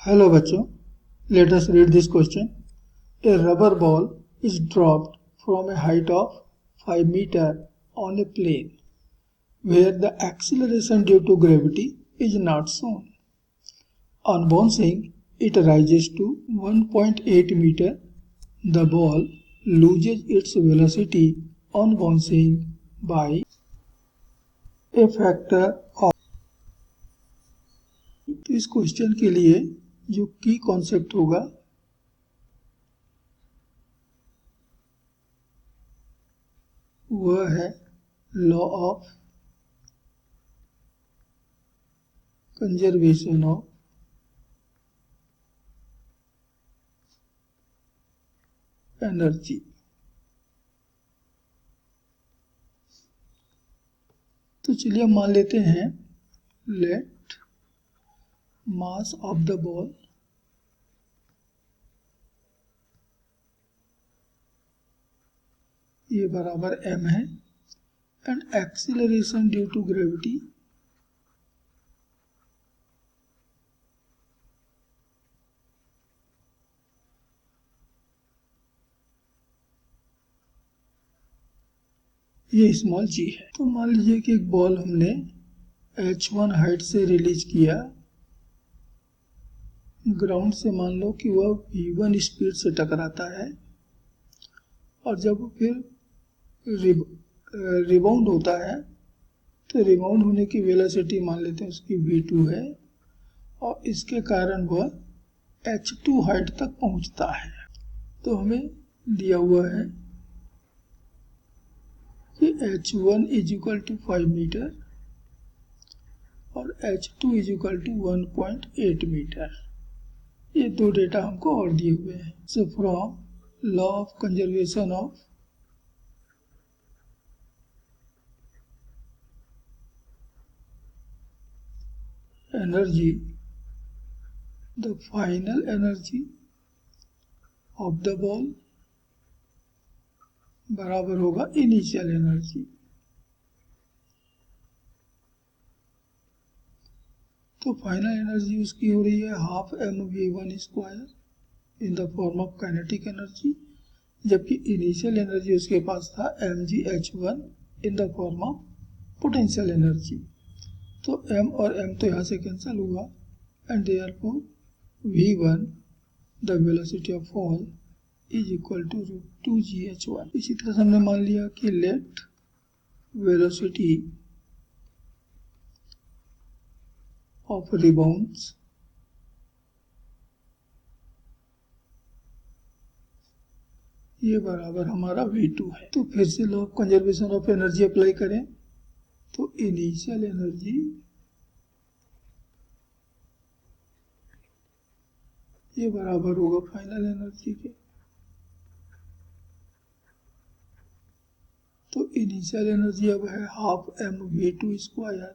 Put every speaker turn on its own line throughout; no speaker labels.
Hello bachcho, let us read this question. A rubber ball is dropped from a height of 5 meters on a plane where the acceleration due to gravity is not shown. On bouncing, it rises to 1.8 meters. The ball loses its velocity on bouncing by a factor of. तो इस question के लिए जो की concept होगा वह है law of conservation of energy. तो चलिए हम मान लेते हैं let mass of the ball ये बराबर m है and acceleration due to gravity ये स्मॉल g है। तो मान लीजिए कि एक बॉल हमने h1 हाइट से रिलीज किया, ग्राउंड से मान लो कि वह v1 स्पीड से टकराता है और जब फिर रिबाउंड होता है तो रिबाउंड होने की वेलोसिटी मान लेते हैं उसकी v2 है और इसके कारण वह h2 हाइट तक पहुंचता है। तो हमें दिया हुआ है कि h1 is equal to 5 metre और h2 is equal to 1.8 metre. ये दो डेटा हमको और दिए हुए हैं। So from law of conservation of energy, the final energy of the ball बराबर होगा इनिशियल एनर्जी। तो फाइनल एनर्जी उसकी हो रही है half mv1 square in the form of kinetic energy, जबकि इनिशियल एनर्जी उसके पास था mgh1 in the form of potential energy. तो m और m तो यहाँ से कैंसिल हुआ and therefore v1 the velocity of fall is equal to √2gh1। इसी तरह से हमने मान लिया कि लेट वेलोसिटी ऑफ रिबाउंड्स ये बराबर हमारा v2 है। तो फिर से law of conservation of energy apply करें तो इनिशियल एनर्जी ये बराबर होगा फाइनल एनर्जी के। तो इनिशियल एनर्जी अब है हाफ mv2 स्क्वायर,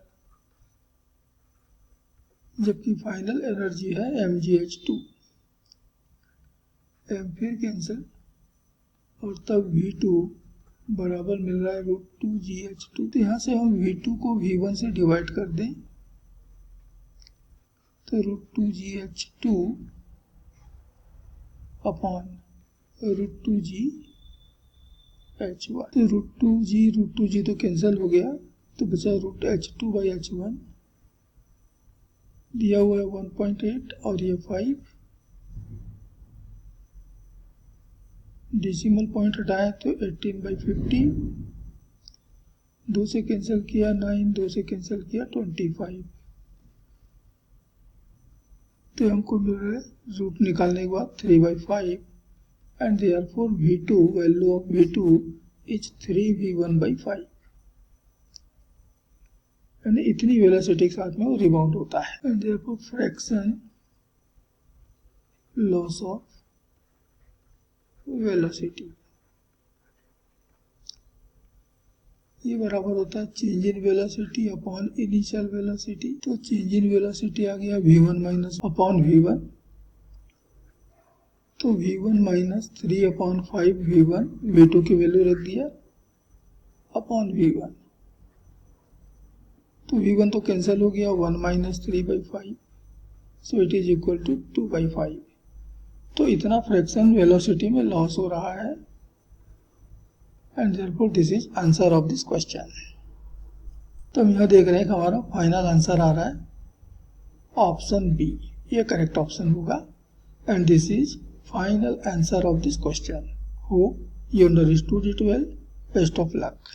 जबकि फाइनल एनर्जी है mgh2। m फिर कैंसिल और तब v2 बराबर मिल रहा है √2gh2। तो यहाँ से हम v2 को v1 से डिवाइड कर दें तो √2gh2 अपॉन √2gh1। तो √2g तो कैंसिल हो गया तो बचा √h2/h1 दिया हुआ है 1.8 और ये 5। डेसिमल पॉइंट हटाएं तो 18/50, 2 से कैंसिल किया 9, 2 से कैंसिल किया 25। तो हमको मिल रहा है रूट निकालने के बाद 3/5 and therefore v2 value of v2 is 3v1/5 यानी इतनी वेलोसिटी के साथ में वो रिबाउंड होता है। And therefore fraction loss of velocity ये बराबर होता है change in velocity upon initial velocity. तो चेंज इन वेलोसिटी आ गया v1 माइनस अपॉन v1, तो v1 माइनस 3/5 v1 v2 की वैल्यू रख दिया अपॉन v1। तो v1 तो कैंसिल हो गया 1 minus 3/5 so it is equal to 2/5। तो इतना फ्रैक्शन वेलोसिटी में लॉस हो रहा है, and therefore this is answer of this question. तो हम यह देख रहे हैं कि हमारा फाइनल आंसर आ रहा है ऑप्शन बी, ये करेक्ट ऑप्शन होगा, and this is final answer of this question. Hope you understood it well. Best of luck.